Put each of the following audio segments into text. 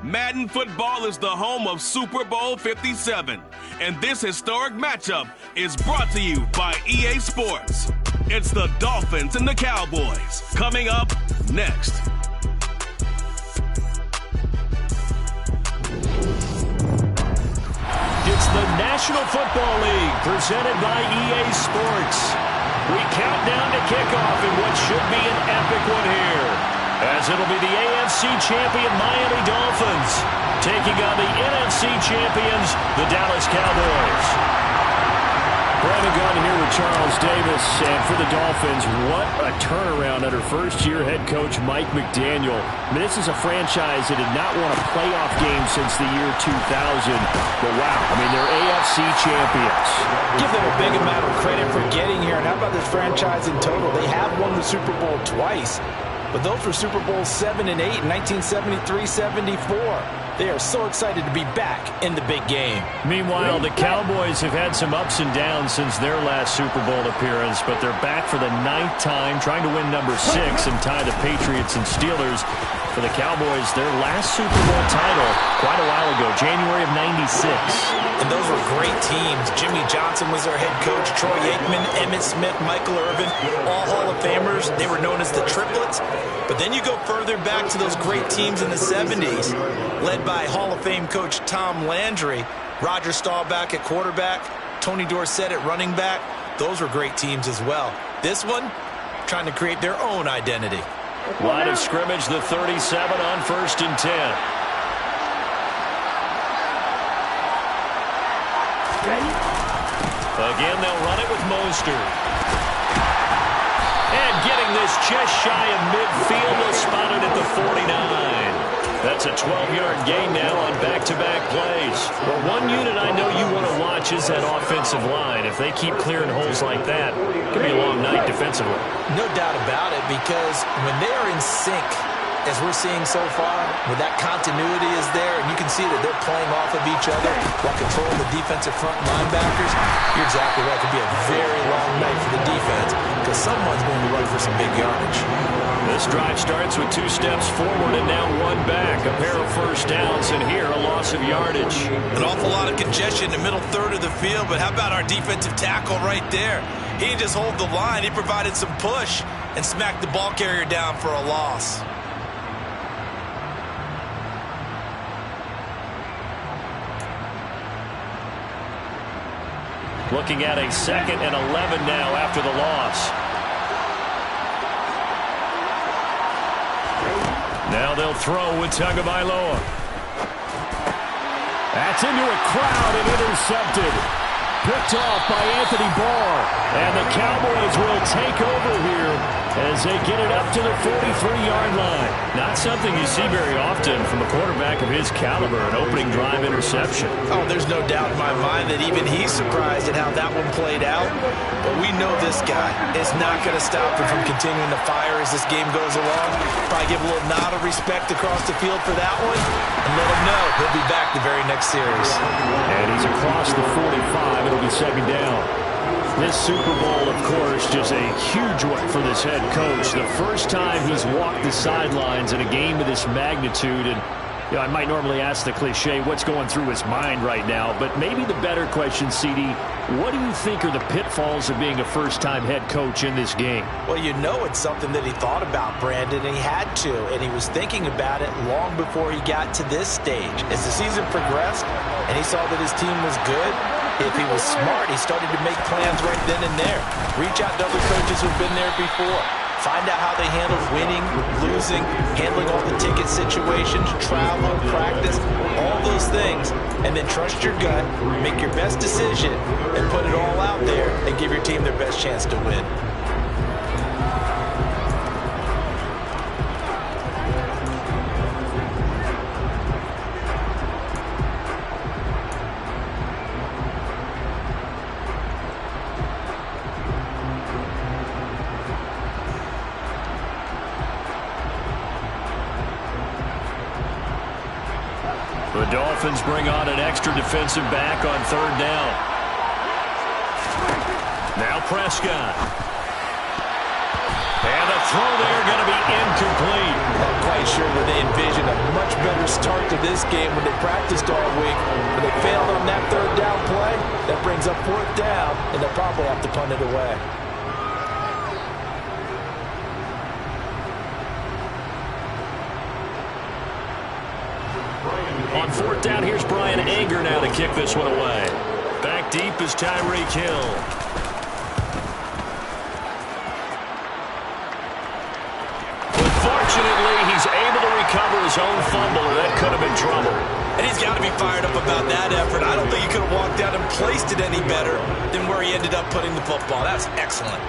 Madden Football is the home of Super Bowl 57, and this historic matchup is brought to you by EA Sports. It's the Dolphins and the Cowboys, coming up next. It's the National Football League, presented by EA Sports. We count down to kickoff in what should be an epic one here, as it'll be the AFC champion Miami Dolphins taking on the NFC champions, the Dallas Cowboys. Brandon Gunn here with Charles Davis, and for the Dolphins, what a turnaround under first-year head coach Mike McDaniel. I mean, this is a franchise that did not won a playoff game since the year 2000, but wow, I mean, they're AFC champions. Give them a big amount of credit for getting here, and how about this franchise in total? They have won the Super Bowl twice, but those were Super Bowls 7 and 8 in 1973-74. They are so excited to be back in the big game. Meanwhile, the Cowboys have had some ups and downs since their last Super Bowl appearance, but they're back for the 9th time, trying to win number 6 and tie the Patriots and Steelers. For the Cowboys, their last Super Bowl title quite a while ago, January of '96. And those were great teams. Jimmy Johnson was their head coach, Troy Aikman, Emmitt Smith, Michael Irvin, all Hall of Famers. They were known as the Triplets. But then you go further back to those great teams in the 70s, led by Hall of Fame coach Tom Landry, Roger Staubach at quarterback, Tony Dorsett at running back. Those were great teams as well. This one, trying to create their own identity. Line of scrimmage, the 37 on 1st and 10. Again, they'll run it with Mostert. And getting this just shy of midfield, they'll spot it at the 49. That's a 12-yard gain now on back-to-back plays. But one unit I know you want to watch is that offensive line. If they keep clearing holes like that, it could be a long night defensively. No doubt about it, because when they are in sync, as we're seeing so far, when that continuity is there, and you can see that they're playing off of each other while controlling the defensive front linebackers, you're exactly right. It could be a very long night for the defense, because someone's going to run for some big yardage. This drive starts with 2 steps forward and now 1 back. A pair of first downs, and here a loss of yardage. An awful lot of congestion in the middle third of the field, but how about our defensive tackle right there? He didn't just hold the line. He provided some push and smacked the ball carrier down for a loss. Looking at a 2nd and 11 now after the loss. Now they'll throw with Tagovailoa. That's into a crowd and intercepted. Picked off by Anthony Barr. And the Cowboys will take over here as they get it up to the 43-yard line. Not something you see very often from a quarterback of his caliber, an opening drive interception. Oh, there's no doubt in my mind that even he's surprised at how that one played out. But we know this guy is not going to stop him from continuing to fire as this game goes along. Probably give a little nod of respect across the field for that one and let him know he'll be back the very next series. And he's across the 45. It'll be 2nd down. This Super Bowl, of course, just a huge one for this head coach. The first time he's walked the sidelines in a game of this magnitude. And you know, I might normally ask the cliche, what's going through his mind right now? But maybe the better question, CD, what do you think are the pitfalls of being a first-time head coach in this game? Well, you know it's something that he thought about, Brandon, and he had to. And he was thinking about it long before he got to this stage. As the season progressed and he saw that his team was good, if he was smart, he started to make plans right then and there. Reach out to other coaches who've been there before. Find out how they handle winning, losing, handling all the ticket situations, travel, practice, all those things. And then trust your gut, make your best decision, and put it all out there and give your team their best chance to win. The Dolphins bring on an extra defensive back on 3rd down. Now Prescott. And the throw there going to be incomplete. Not quite sure where they envisioned a much better start to this game when they practiced all week. When they failed on that third down play, that brings up fourth down, and they'll probably have to punt it away. On fourth down, here's Brian Anger now to kick this one away. Back deep is Tyreek Hill. Unfortunately, he's able to recover his own fumble, or that could have been trouble. And he's got to be fired up about that effort. I don't think he could have walked out and placed it any better than where he ended up putting the football. That's excellent.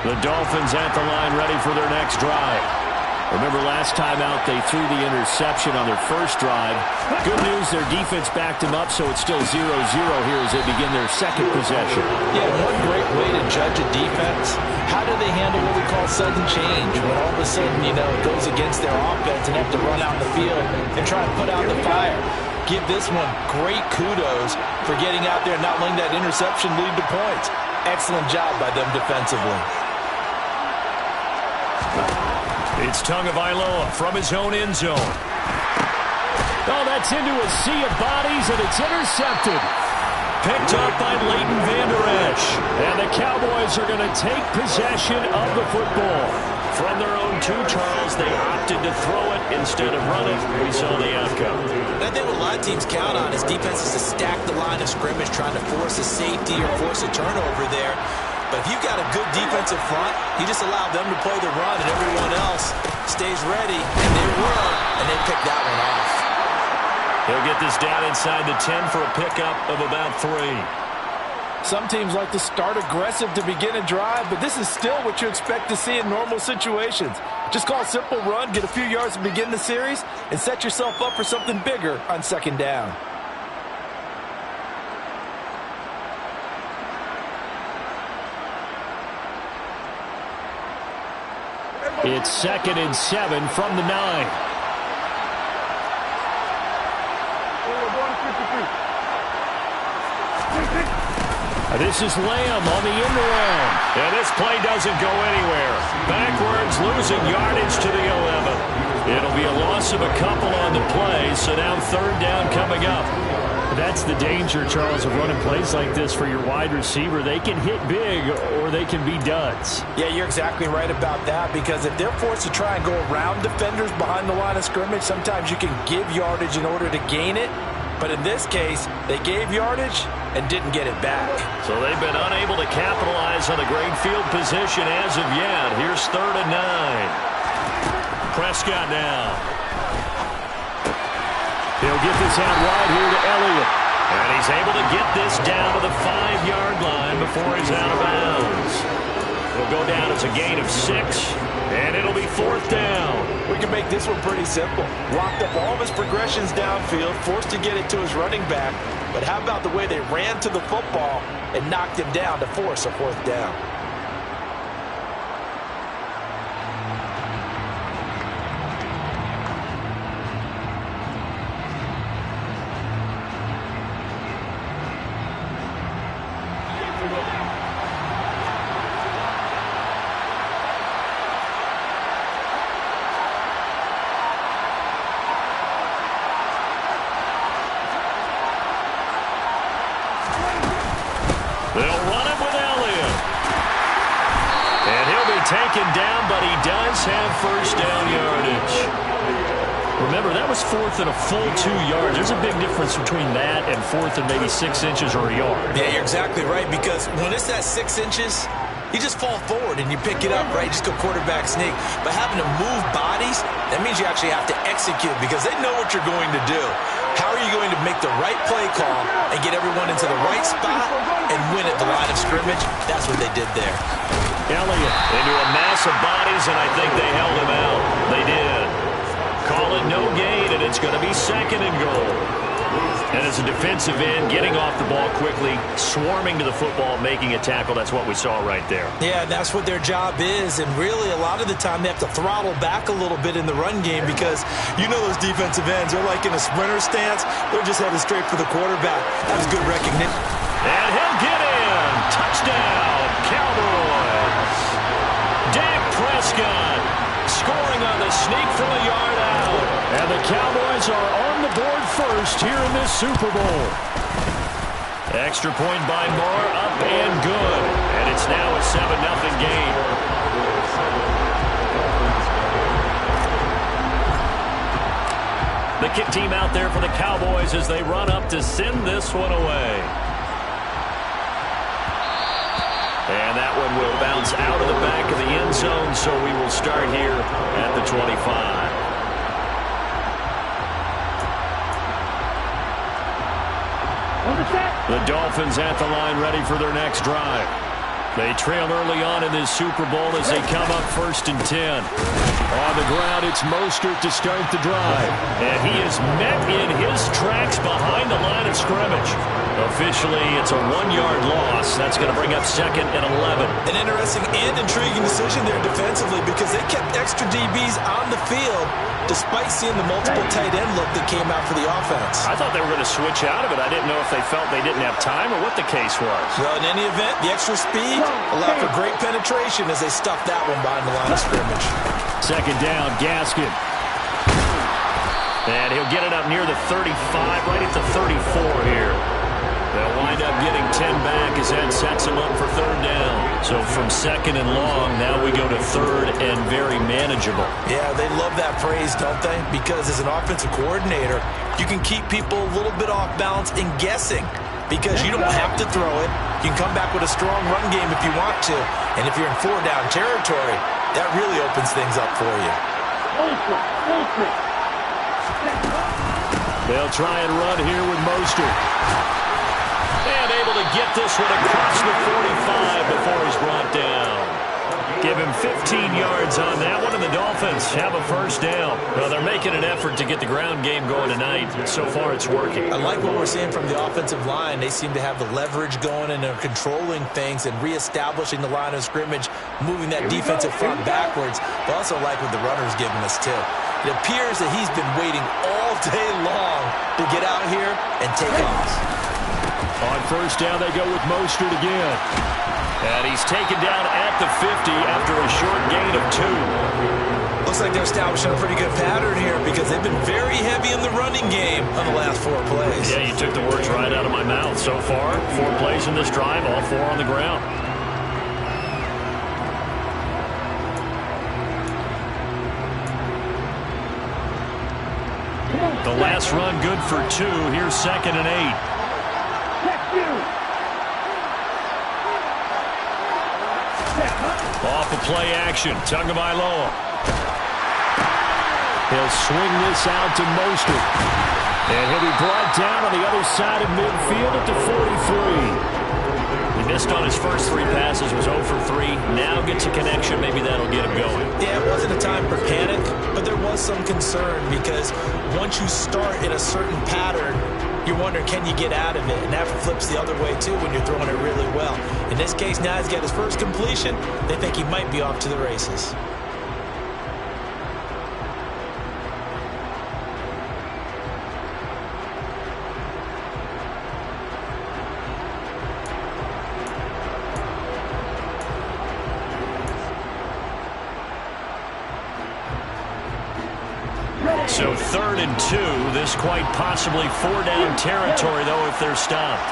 The Dolphins at the line ready for their next drive. Remember last time out they threw the interception on their first drive. Good news, their defense backed them up, so it's still 0-0 here as they begin their second possession. Yeah, one great way to judge a defense. How do they handle what we call sudden change? When all of a sudden, it goes against their offense and have to run out in the field and try to put out the fire. Give this one great kudos for getting out there and not letting that interception lead to points. Excellent job by them defensively. It's Tagovailoa from his own end zone. Oh, that's into a sea of bodies, and it's intercepted. Picked up by Leighton Vander Esch. And the Cowboys are going to take possession of the football. From their own 2, Charles, they opted to throw it instead of running. We saw the outcome. And I think what a lot of teams count on is defenses to stack the line of scrimmage, trying to force a safety or force a turnover there. But if you've got a good defensive front, you just allow them to play the run and everyone else stays ready, and they were, and they picked that one off. He'll get this down inside the 10 for a pickup of about 3. Some teams like to start aggressive to begin a drive, but this is still what you expect to see in normal situations. Just call a simple run, get a few yards to begin the series, and set yourself up for something bigger on second down. It's 2nd and 7 from the 9. This is Lamb on the end around. And this play doesn't go anywhere. Backwards, losing yardage to the 11. It'll be a loss of a couple on the play, so now third down coming up. That's the danger, Charles, of running plays like this for your wide receiver. They can hit big or they can be duds. Yeah, you're exactly right about that, because if they're forced to try and go around defenders behind the line of scrimmage, sometimes you can give yardage in order to gain it. But in this case, they gave yardage and didn't get it back. So they've been unable to capitalize on a great field position as of yet. Here's 3rd and 9. Prescott now. He'll get this out wide here to Elliott. And he's able to get this down to the 5-yard line before he's out of bounds. He'll go down as a gain of 6, and it'll be 4th down. We can make this one pretty simple. Locked up all of his progressions downfield, forced to get it to his running back. But how about the way they ran to the football and knocked him down to force a 4th down? They'll run it with Elliott. And he'll be taken down, but he does have first down yardage. Remember, that was 4th and a full 2 yards. There's a big difference between that and 4th and maybe 6 inches or a yard. Yeah, you're exactly right, because when it's that 6 inches, you just fall forward and you pick it up, right? Just go quarterback sneak. But having to move bodies, that means you actually have to execute, because they know what you're going to do. How are you going to make the right play call and get everyone into the right spot and win at the line of scrimmage? That's what they did there. Elliott into a mass of bodies, and I think they held him out. They did. Call it no gain, and it's going to be 2nd and goal. And as a defensive end, getting off the ball quickly, swarming to the football, making a tackle, that's what we saw right there. Yeah, that's what their job is, and really a lot of the time they have to throttle back a little bit in the run game, because you know those defensive ends, they're like in a sprinter stance, they're just headed straight for the quarterback. That was good recognition. And he'll get in. Touchdown. Prescott scoring on the sneak from a yard out. And the Cowboys are on the board first here in this Super Bowl. Extra point by Moore, up and good. And it's now a 7-0 game. The kick team out there for the Cowboys as they run up to send this one away. And that one will bounce out of the back of the end zone, so we will start here at the 25. The Dolphins at the line ready for their next drive. They trail early on in this Super Bowl as they come up 1st and 10. On the ground, it's Mostert to start the drive. And he is met in his tracks behind the line of scrimmage. Officially, it's a 1-yard loss. That's going to bring up 2nd and 11. An interesting and intriguing decision there defensively because they kept extra DBs on the field despite seeing the multiple tight end look that came out for the offense. I thought they were going to switch out of it. I didn't know if they felt they didn't have time or what the case was. Well, in any event, the extra speed allowed for great penetration as they stuffed that one behind the line of scrimmage. 2nd down, Gaskin. And he'll get it up near the 35, right at the 34 here. They'll wind up getting 10 back as that sets them up for 3rd down. So from 2nd and long, now we go to 3rd and very manageable. Yeah, they love that phrase, don't they? Because as an offensive coordinator, you can keep people a little bit off balance and guessing because you don't have to throw it. You can come back with a strong run game if you want to. And if you're in 4-down territory, that really opens things up for you. They'll try and run here with Mostert. And able to get this one across the 45 before he's brought down. Give him 15 yards on that one, and the Dolphins have a 1st down. Well, they're making an effort to get the ground game going tonight. So far, it's working. I like what we're seeing from the offensive line. They seem to have the leverage going, and they're controlling things and reestablishing the line of scrimmage, moving that defensive front backwards. But also like what the runner's giving us, too. It appears that he's been waiting all day long to get out here and take off. On 1st down, they go with Mostert again. And he's taken down at the 50 after a short gain of 2. Looks like they're establishing a pretty good pattern here because they've been very heavy in the running game on the last 4 plays. Yeah, you took the words right out of my mouth. So far, 4 plays in this drive, all 4 on the ground. The last run good for 2. Here's 2nd and 8. Off the play action, Tagovailoa. He'll swing this out to Mostert. And he'll be brought down on the other side of midfield at the 43. He missed on his first 3 passes, was 0 for 3. Now gets a connection, maybe that'll get him going. Yeah, it wasn't a time for panic, but there was some concern because once you start in a certain pattern, you're wondering, can you get out of it? And that flips the other way, too, when you're throwing it really well. In this case, now he's got his first completion. They think he might be off to the races. So 3rd and 2. This quite possibly 4-down territory, though, if they're stopped.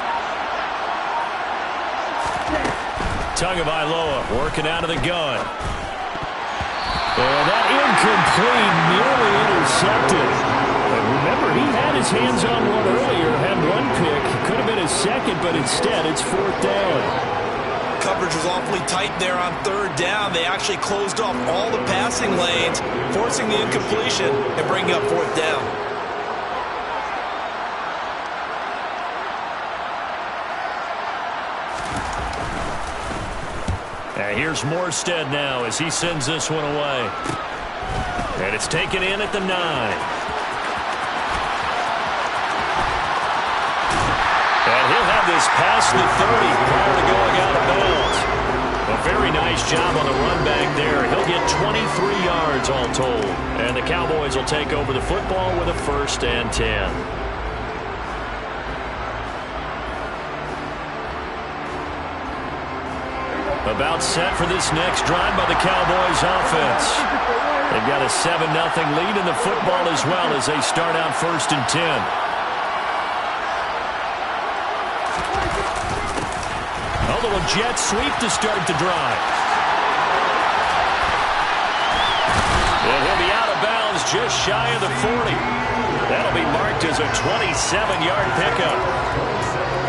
Tagovailoa working out of the gun. And that incomplete, nearly intercepted. And remember, he had his hands on one earlier, had 1 pick. Could have been his 2nd, but instead it's 4th down. Coverage was awfully tight there on 3rd down. They actually closed off all the passing lanes, forcing the incompletion and bringing up 4th down. And here's Morstead now as he sends this one away. And it's taken in at the 9. And he'll have this past the 30 prior to going out of bounds. A very nice job on the run back there. He'll get 23 yards all told. And the Cowboys will take over the football with a 1st and 10. About set for this next drive by the Cowboys offense. They've got a 7-0 lead in the football as well as they start out 1st and 10. A little jet sweep to start the drive. And he'll be out of bounds just shy of the 40. That'll be marked as a 27-yard pickup.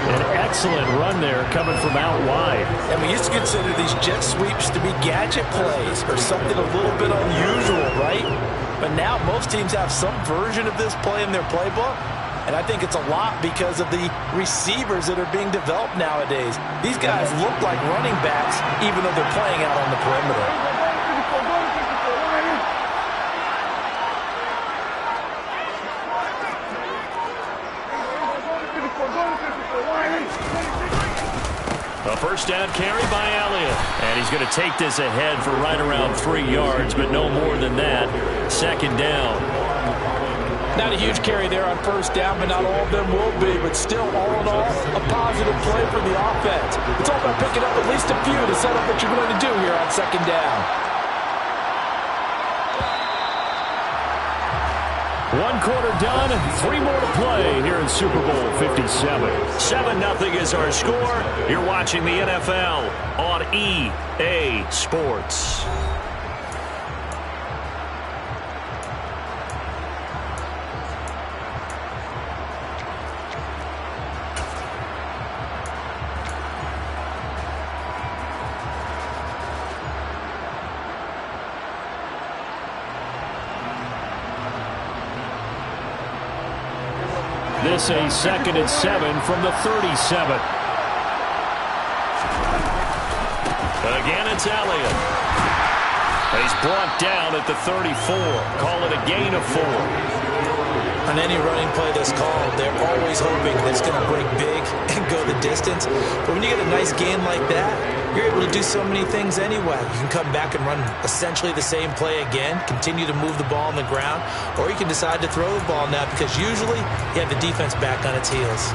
An excellent run there coming from out wide. And we used to consider these jet sweeps to be gadget plays or something a little bit unusual, right? But now most teams have some version of this play in their playbook. And I think it's a lot because of the receivers that are being developed nowadays. These guys look like running backs even though they're playing out on the perimeter. A first down carry by Elliott. And he's going to take this ahead for right around 3 yards, but no more than that. 2nd down. Not a huge carry there on first down, but not all of them will be. But still, all in all, a positive play for the offense. It's all about picking up at least a few to set up what you're going to do here on 2nd down. 1 quarter done, 3 more to play here in Super Bowl 57. 7-0 is our score. You're watching the NFL on EA Sports. This a 2nd and 7 from the 37. Again, it's Elliott. He's brought down at the 34. Call it a gain of 4. On any running play that's called, they're always hoping that it's going to break big and go the distance. But when you get a nice gain like that, you're able to do so many things anyway. You can come back and run essentially the same play again, continue to move the ball on the ground, or you can decide to throw the ball now because usually you have the defense back on its heels.